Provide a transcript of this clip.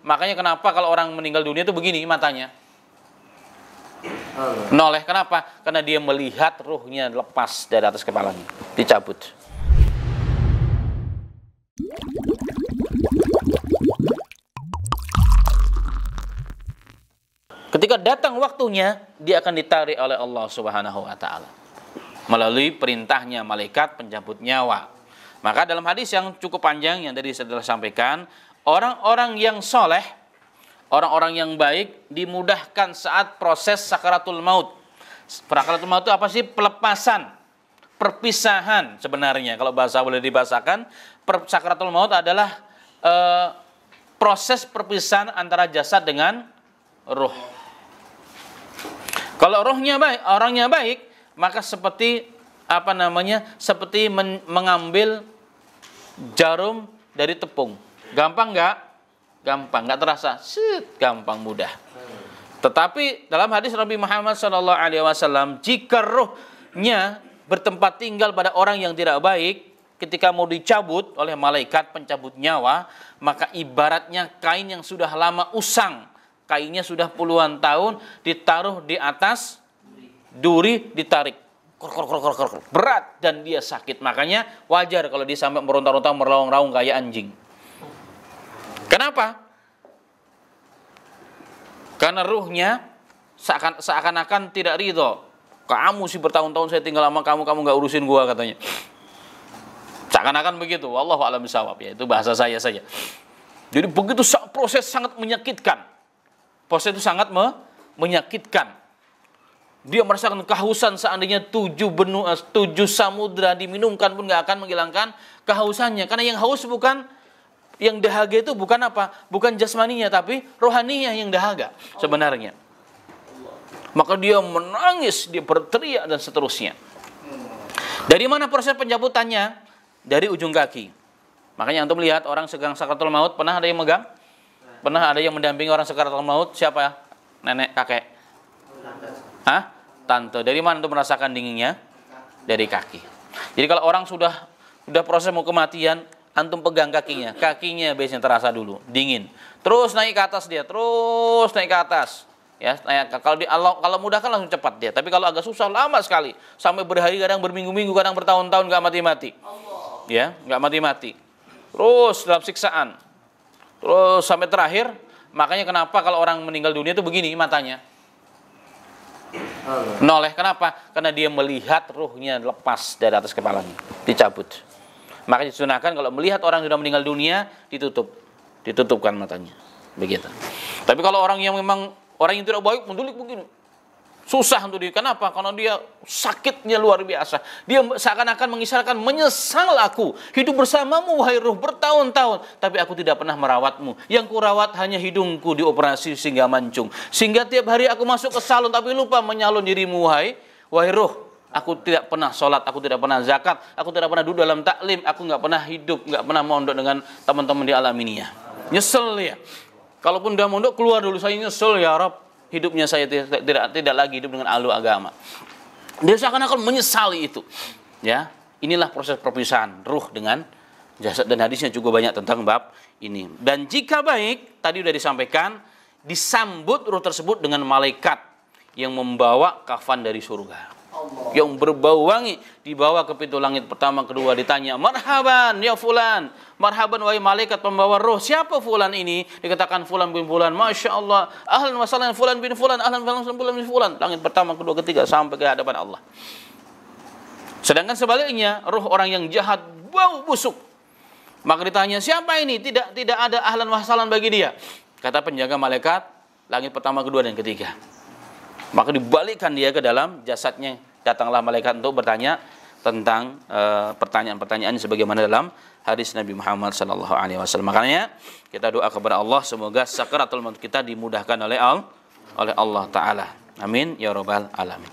Makanya kenapa kalau orang meninggal dunia itu begini matanya? Noleh. Kenapa? Karena dia melihat ruhnya lepas dari atas kepalanya, dicabut. Ketika datang waktunya, dia akan ditarik oleh Allah Subhanahu wa taala melalui perintahnya malaikat pencabut nyawa. Maka dalam hadis yang cukup panjang yang tadi saya telah sampaikan, orang-orang yang soleh, orang-orang yang baik dimudahkan saat proses sakaratul maut. Sakaratul maut itu apa sih? Pelepasan, perpisahan sebenarnya. Kalau bahasa boleh dibahasakan, sakaratul maut adalah proses perpisahan antara jasad dengan ruh. Kalau rohnya baik, orangnya baik, maka seperti seperti mengambil jarum dari tepung. Gampang nggak? Gampang, nggak terasa. Gampang, mudah. Tetapi dalam hadis Nabi Muhammad SAW, jika rohnya bertempat tinggal pada orang yang tidak baik, ketika mau dicabut oleh malaikat pencabut nyawa, maka ibaratnya kain yang sudah lama usang, kainnya sudah puluhan tahun, ditaruh di atas duri, ditarik. Berat dan dia sakit. Makanya wajar kalau dia sampai meronta-ronta, merlaung-raung kayak anjing. Kenapa? Karena ruhnya seakan-akan tidak ridho. Kamu sih bertahun-tahun saya tinggal sama kamu nggak urusin gua, katanya. Seakan-akan begitu. Wallahu a'lam bishawab, ya, itu bahasa saya saja. Jadi begitu proses sangat menyakitkan. Proses itu sangat menyakitkan. Dia merasakan kehausan, seandainya 7 samudra diminumkan pun nggak akan menghilangkan kehausannya. Karena yang haus bukan, yang dahaga itu bukan apa? Bukan jasmaninya, tapi rohaninya yang dahaga sebenarnya. Maka dia menangis, dia berteriak dan seterusnya. Dari mana proses pencabutannya? Dari ujung kaki. Makanya antum lihat orang sedang sakaratul maut, pernah ada yang megang? Pernah ada yang mendampingi orang sakaratul maut? Siapa? Nenek, kakek? Hah? Tante. Dari mana untuk merasakan dinginnya? Dari kaki. Jadi kalau orang sudah proses mau kematian, antum pegang kakinya. Kakinya biasanya terasa dulu dingin. Terus naik ke atas dia, terus naik ke atas. Ya, kalau mudah kan langsung cepat dia. Tapi kalau agak susah lama sekali. Sampai berhari, kadang berminggu-minggu, kadang bertahun-tahun nggak mati-mati. Ya, nggak mati-mati. Terus dalam siksaan. Terus sampai terakhir. Makanya kenapa kalau orang meninggal dunia itu begini matanya? Noleh. Kenapa? Karena dia melihat ruhnya lepas dari atas kepalanya, dicabut. Makanya disunahkan kalau melihat orang sudah meninggal dunia, ditutupkan matanya, begitu. Tapi kalau orang yang memang orang yang tidak baik, mendulik begini, susah untuk dia. Kenapa? Karena dia sakitnya luar biasa. Dia seakan-akan mengisyaratkan, menyesal aku hidup bersamamu wahai ruh bertahun-tahun, tapi aku tidak pernah merawatmu. Yang kurawat hanya hidungku dioperasi sehingga mancung. Sehingga tiap hari aku masuk ke salon tapi lupa menyalon dirimu wahai ruh. Aku tidak pernah sholat, aku tidak pernah zakat, aku tidak pernah duduk dalam taklim, aku nggak pernah hidup, nggak pernah mondok dengan teman-teman di Alaminiyah. Nyesel ya. Kalaupun udah mondok, keluar dulu, saya nyesel ya Rabb. Hidupnya saya tidak lagi hidup dengan alu agama. Dia seakan-akan menyesali itu. Ya, inilah proses perpisahan ruh dengan jasad, dan hadisnya juga banyak tentang bab ini. Dan jika baik, tadi sudah disampaikan, disambut ruh tersebut dengan malaikat yang membawa kafan dari surga. Yang berbau wangi, dibawa ke pintu langit pertama, kedua, ditanya, marhaban ya fulan, marhaban wahai malaikat pembawa roh, siapa fulan ini? Dikatakan fulan bin fulan, masya Allah, ahlan wa sahlan fulan bin fulan, ahlan wa sahlan fulan bin fulan. Langit pertama, kedua, ketiga, sampai ke hadapan Allah. Sedangkan sebaliknya, roh orang yang jahat, bau busuk, maka ditanya, siapa ini? Tidak ada ahlan wa sahlan bagi dia. Kata penjaga malaikat, langit pertama, kedua, dan ketiga. Maka dibalikkan dia ke dalam jasadnya. Datanglah malaikat untuk bertanya tentang pertanyaan-pertanyaan sebagaimana dalam hadis Nabi Muhammad SAW. Makanya kita doa kepada Allah semoga sakaratul maut kita dimudahkan oleh Allah Ta'ala. Amin ya rabbal alamin.